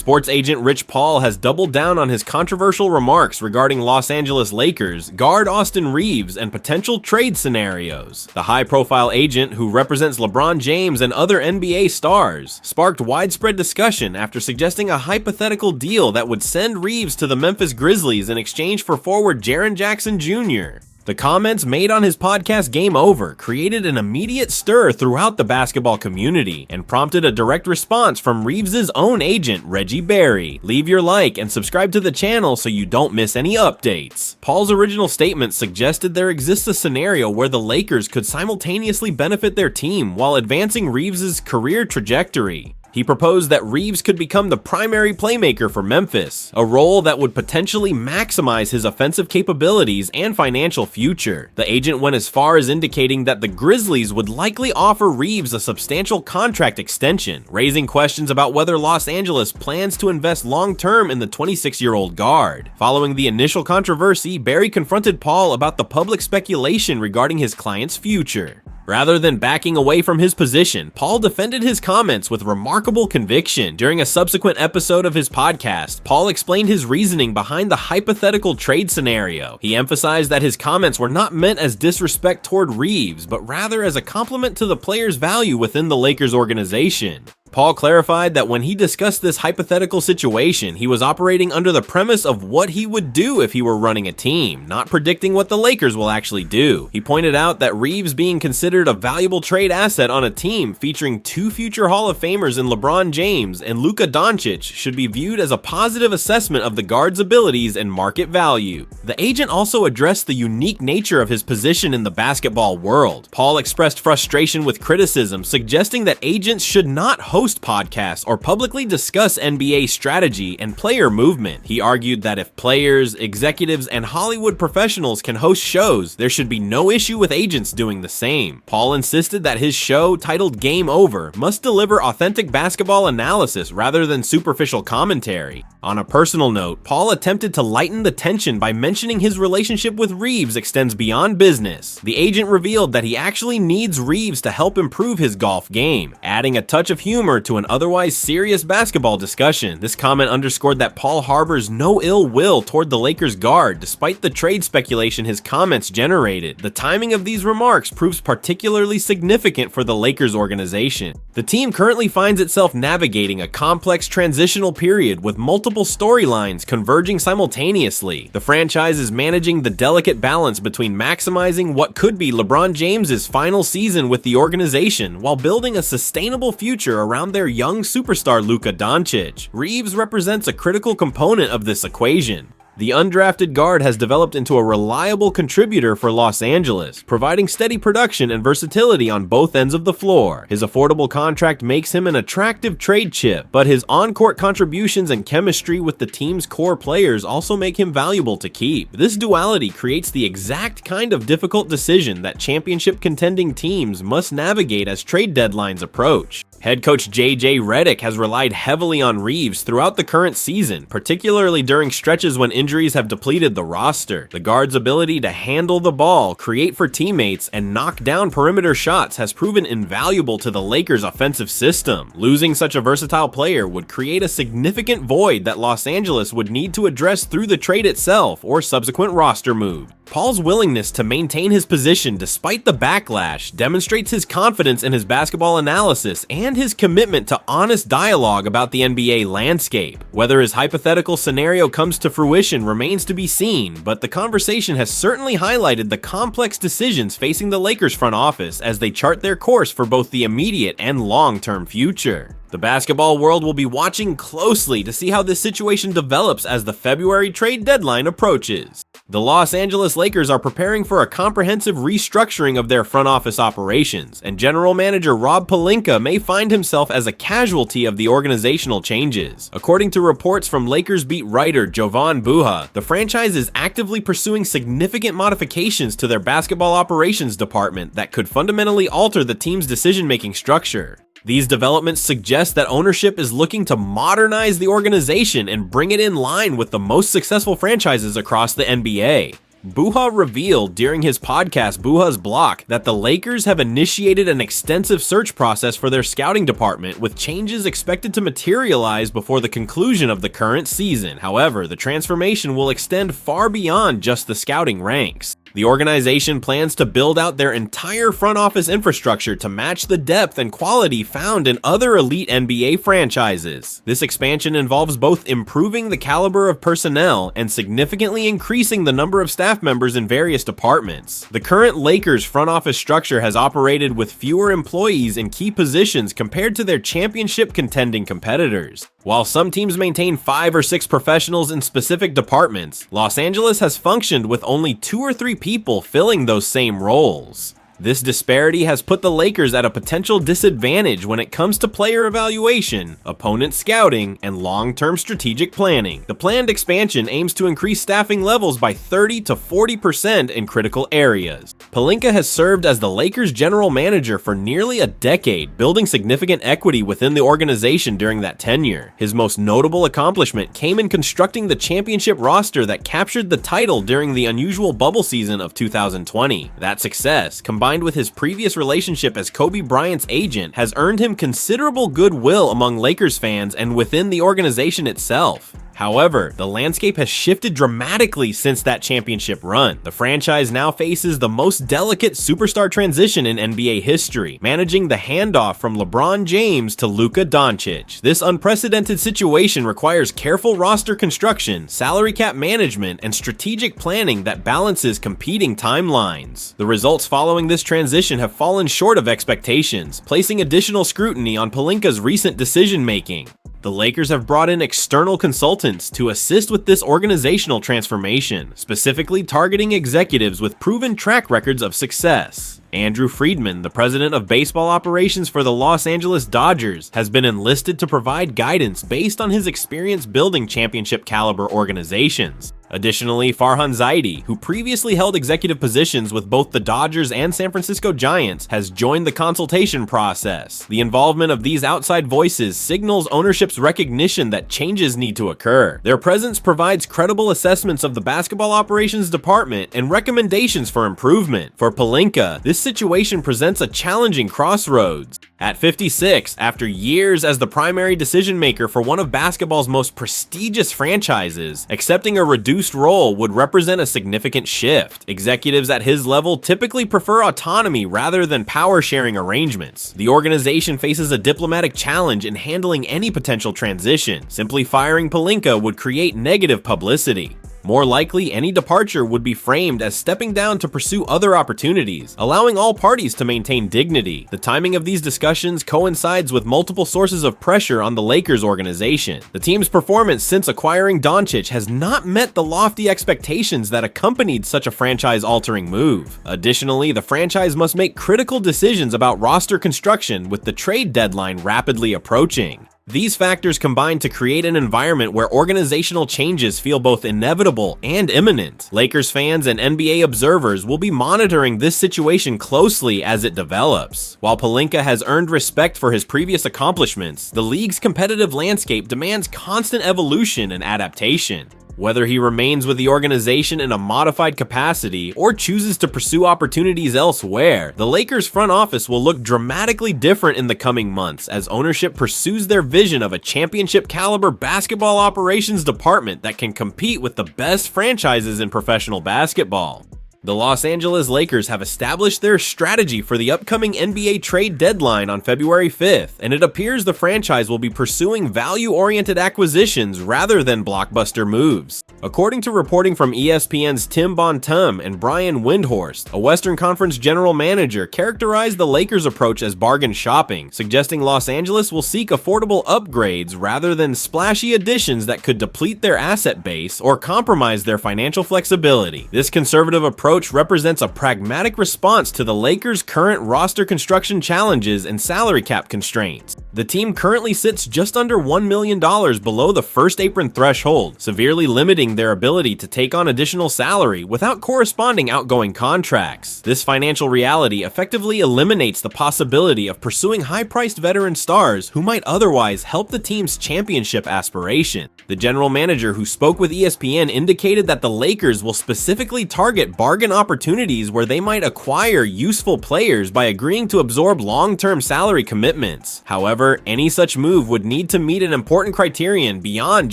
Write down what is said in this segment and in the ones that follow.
Sports agent Rich Paul has doubled down on his controversial remarks regarding Los Angeles Lakers guard Austin Reeves and potential trade scenarios. The high-profile agent, who represents LeBron James and other NBA stars, sparked widespread discussion after suggesting a hypothetical deal that would send Reeves to the Memphis Grizzlies in exchange for forward Jaren Jackson Jr. The comments made on his podcast Game Over created an immediate stir throughout the basketball community and prompted a direct response from Reeves' own agent, Reggie Berry. Leave your like and subscribe to the channel so you don't miss any updates. Paul's original statement suggested there exists a scenario where the Lakers could simultaneously benefit their team while advancing Reeves' career trajectory. He proposed that Reeves could become the primary playmaker for Memphis, a role that would potentially maximize his offensive capabilities and financial future. The agent went as far as indicating that the Grizzlies would likely offer Reeves a substantial contract extension, raising questions about whether Los Angeles plans to invest long-term in the 26-year-old guard. Following the initial controversy, Berry confronted Paul about the public speculation regarding his client's future. Rather than backing away from his position, Paul defended his comments with remarkable conviction. During a subsequent episode of his podcast, Paul explained his reasoning behind the hypothetical trade scenario. He emphasized that his comments were not meant as disrespect toward Reeves, but rather as a compliment to the player's value within the Lakers organization. Paul clarified that when he discussed this hypothetical situation, he was operating under the premise of what he would do if he were running a team, not predicting what the Lakers will actually do. He pointed out that Reeves being considered a valuable trade asset on a team featuring two future Hall of Famers in LeBron James and Luka Doncic should be viewed as a positive assessment of the guard's abilities and market value. The agent also addressed the unique nature of his position in the basketball world. Paul expressed frustration with criticism, suggesting that agents should not host podcasts or publicly discuss NBA strategy and player movement. He argued that if players, executives, and Hollywood professionals can host shows, there should be no issue with agents doing the same. Paul insisted that his show, titled Game Over, must deliver authentic basketball analysis rather than superficial commentary. On a personal note, Paul attempted to lighten the tension by mentioning his relationship with Reeves extends beyond business. The agent revealed that he actually needs Reeves to help improve his golf game, adding a touch of humor to an otherwise serious basketball discussion. This comment underscored that Paul harbors no ill will toward the Lakers guard, despite the trade speculation his comments generated. The timing of these remarks proves particularly significant for the Lakers organization. The team currently finds itself navigating a complex transitional period with multiple storylines converging simultaneously. The franchise is managing the delicate balance between maximizing what could be LeBron James's final season with the organization while building a sustainable future around their young superstar Luka Doncic. Reeves represents a critical component of this equation. The undrafted guard has developed into a reliable contributor for Los Angeles, providing steady production and versatility on both ends of the floor. His affordable contract makes him an attractive trade chip, but his on-court contributions and chemistry with the team's core players also make him valuable to keep. This duality creates the exact kind of difficult decision that championship contending teams must navigate as trade deadlines approach. Head coach J.J. Redick has relied heavily on Reeves throughout the current season, particularly during stretches when injuries have depleted the roster. The guard's ability to handle the ball, create for teammates, and knock down perimeter shots has proven invaluable to the Lakers' offensive system. Losing such a versatile player would create a significant void that Los Angeles would need to address through the trade itself or subsequent roster move. Paul's willingness to maintain his position despite the backlash demonstrates his confidence in his basketball analysis and his commitment to honest dialogue about the NBA landscape. Whether his hypothetical scenario comes to fruition remains to be seen, but the conversation has certainly highlighted the complex decisions facing the Lakers front office as they chart their course for both the immediate and long-term future. The basketball world will be watching closely to see how this situation develops as the February trade deadline approaches. The Los Angeles Lakers are preparing for a comprehensive restructuring of their front office operations, and general manager Rob Pelinka may find himself as a casualty of the organizational changes. According to reports from Lakers beat writer Jovan Buha, the franchise is actively pursuing significant modifications to their basketball operations department that could fundamentally alter the team's decision-making structure. These developments suggest that ownership is looking to modernize the organization and bring it in line with the most successful franchises across the NBA. Buha revealed during his podcast Buha's Block that the Lakers have initiated an extensive search process for their scouting department, with changes expected to materialize before the conclusion of the current season. However, the transformation will extend far beyond just the scouting ranks. The organization plans to build out their entire front office infrastructure to match the depth and quality found in other elite NBA franchises. This expansion involves both improving the caliber of personnel and significantly increasing the number of staff members in various departments. The current Lakers front office structure has operated with fewer employees in key positions compared to their championship contending competitors. While some teams maintain 5 or 6 professionals in specific departments, Los Angeles has functioned with only 2 or 3 people filling those same roles. This disparity has put the Lakers at a potential disadvantage when it comes to player evaluation, opponent scouting, and long-term strategic planning. The planned expansion aims to increase staffing levels by 30 to 40% in critical areas. Pelinka has served as the Lakers general manager for nearly a decade, building significant equity within the organization during that tenure. His most notable accomplishment came in constructing the championship roster that captured the title during the unusual bubble season of 2020. That success, combined with his previous relationship as Kobe Bryant's agent, has earned him considerable goodwill among Lakers fans and within the organization itself. However, the landscape has shifted dramatically since that championship run. The franchise now faces the most delicate superstar transition in NBA history, managing the handoff from LeBron James to Luka Doncic. This unprecedented situation requires careful roster construction, salary cap management, and strategic planning that balances competing timelines. The results following this transition have fallen short of expectations, placing additional scrutiny on Pelinka's recent decision-making. The Lakers have brought in external consultants to assist with this organizational transformation, specifically targeting executives with proven track records of success. Andrew Friedman, the president of baseball operations for the Los Angeles Dodgers, has been enlisted to provide guidance based on his experience building championship-caliber organizations. Additionally, Farhan Zaidi, who previously held executive positions with both the Dodgers and San Francisco Giants, has joined the consultation process. The involvement of these outside voices signals ownership's recognition that changes need to occur. Their presence provides credible assessments of the basketball operations department and recommendations for improvement. For Pelinka, this situation presents a challenging crossroads. At 56, after years as the primary decision maker for one of basketball's most prestigious franchises, accepting a reduced role would represent a significant shift. Executives at his level typically prefer autonomy rather than power-sharing arrangements. The organization faces a diplomatic challenge in handling any potential transition. Simply firing Pelinka would create negative publicity. More likely, any departure would be framed as stepping down to pursue other opportunities, allowing all parties to maintain dignity. The timing of these discussions coincides with multiple sources of pressure on the Lakers organization. The team's performance since acquiring Doncic has not met the lofty expectations that accompanied such a franchise-altering move. Additionally, the franchise must make critical decisions about roster construction with the trade deadline rapidly approaching. These factors combine to create an environment where organizational changes feel both inevitable and imminent. Lakers fans and NBA observers will be monitoring this situation closely as it develops. While Pelinka has earned respect for his previous accomplishments, the league's competitive landscape demands constant evolution and adaptation. Whether he remains with the organization in a modified capacity or chooses to pursue opportunities elsewhere, the Lakers front office will look dramatically different in the coming months as ownership pursues their vision of a championship-caliber basketball operations department that can compete with the best franchises in professional basketball. The Los Angeles Lakers have established their strategy for the upcoming NBA trade deadline on February 5th, and it appears the franchise will be pursuing value-oriented acquisitions rather than blockbuster moves. According to reporting from ESPN's Tim Bontemps and Brian Windhorst, a Western Conference general manager characterized the Lakers' approach as bargain shopping, suggesting Los Angeles will seek affordable upgrades rather than splashy additions that could deplete their asset base or compromise their financial flexibility. This conservative approach approach represents a pragmatic response to the Lakers' current roster construction challenges and salary cap constraints. The team currently sits just under $1 million below the first apron threshold, severely limiting their ability to take on additional salary without corresponding outgoing contracts. This financial reality effectively eliminates the possibility of pursuing high-priced veteran stars who might otherwise help the team's championship aspiration. The general manager who spoke with ESPN indicated that the Lakers will specifically target bargain opportunities where they might acquire useful players by agreeing to absorb long-term salary commitments. However, any such move would need to meet an important criterion beyond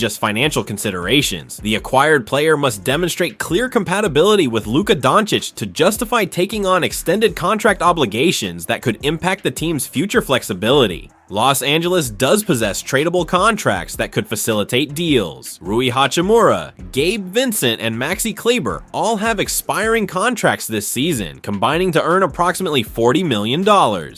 just financial considerations. The acquired player must demonstrate clear compatibility with Luka Doncic to justify taking on extended contract obligations that could impact the team's future flexibility. Los Angeles does possess tradable contracts that could facilitate deals. Rui Hachimura, Gabe Vincent, and Maxi Kleber all have expiring contracts this season, combining to earn approximately $40 million.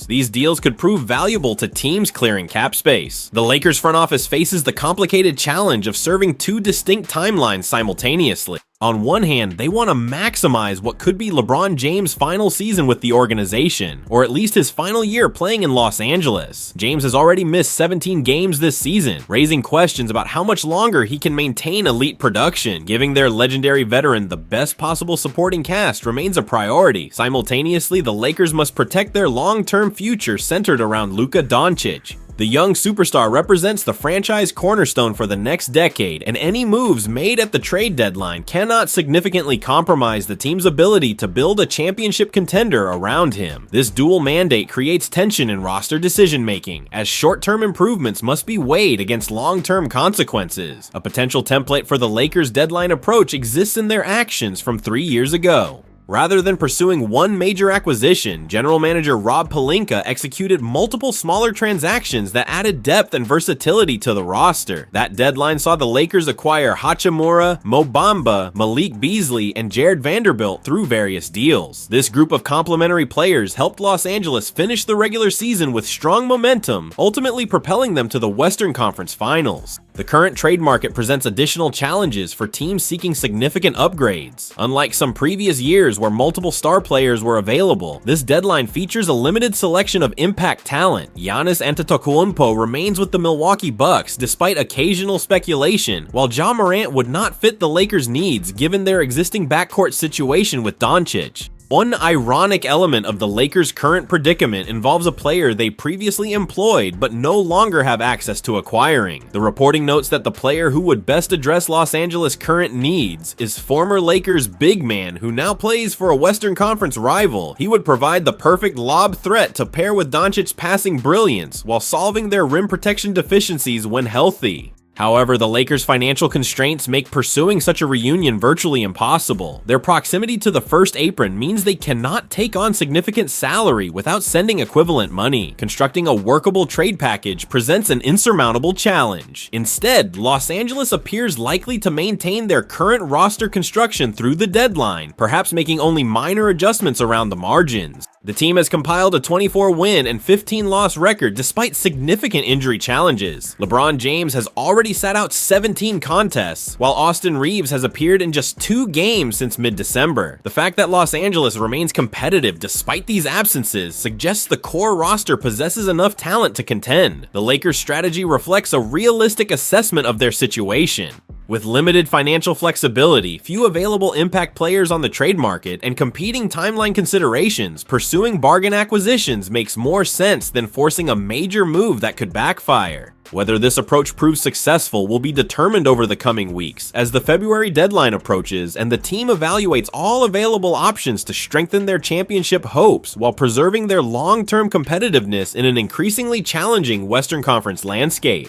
These deals could prove valuable to teams clearing cap space. The Lakers front office faces the complicated challenge of serving two distinct timelines simultaneously. On one hand, they want to maximize what could be LeBron James' final season with the organization, or at least his final year playing in Los Angeles. James has already missed 17 games this season, raising questions about how much longer he can maintain elite production. Giving their legendary veteran the best possible supporting cast remains a priority. Simultaneously, the Lakers must protect their long-term future centered around Luka Doncic. The young superstar represents the franchise cornerstone for the next decade, and any moves made at the trade deadline cannot significantly compromise the team's ability to build a championship contender around him. This dual mandate creates tension in roster decision-making, as short-term improvements must be weighed against long-term consequences. A potential template for the Lakers' deadline approach exists in their actions from 3 years ago. Rather than pursuing one major acquisition, general manager Rob Pelinka executed multiple smaller transactions that added depth and versatility to the roster. That deadline saw the Lakers acquire Hachimura, Mo Bamba, Malik Beasley, and Jared Vanderbilt through various deals. This group of complementary players helped Los Angeles finish the regular season with strong momentum, ultimately propelling them to the Western Conference Finals. The current trade market presents additional challenges for teams seeking significant upgrades. Unlike some previous years where multiple star players were available, this deadline features a limited selection of impact talent. Giannis Antetokounmpo remains with the Milwaukee Bucks despite occasional speculation, while Ja Morant would not fit the Lakers' needs given their existing backcourt situation with Doncic. One ironic element of the Lakers' current predicament involves a player they previously employed but no longer have access to acquiring. The reporting notes that the player who would best address Los Angeles' current needs is former Lakers big man who now plays for a Western Conference rival. He would provide the perfect lob threat to pair with Doncic's passing brilliance while solving their rim protection deficiencies when healthy. However, the Lakers' financial constraints make pursuing such a reunion virtually impossible. Their proximity to the first apron means they cannot take on significant salary without sending equivalent money. Constructing a workable trade package presents an insurmountable challenge. Instead, Los Angeles appears likely to maintain their current roster construction through the deadline, perhaps making only minor adjustments around the margins. The team has compiled a 24-win and 15-loss record despite significant injury challenges. LeBron James has already sat out 17 contests, while Austin Reeves has appeared in just 2 games since mid-December. The fact that Los Angeles remains competitive despite these absences suggests the core roster possesses enough talent to contend. The Lakers' strategy reflects a realistic assessment of their situation. With limited financial flexibility, few available impact players on the trade market, and competing timeline considerations, pursuing bargain acquisitions makes more sense than forcing a major move that could backfire. Whether this approach proves successful will be determined over the coming weeks as the February deadline approaches and the team evaluates all available options to strengthen their championship hopes while preserving their long-term competitiveness in an increasingly challenging Western Conference landscape.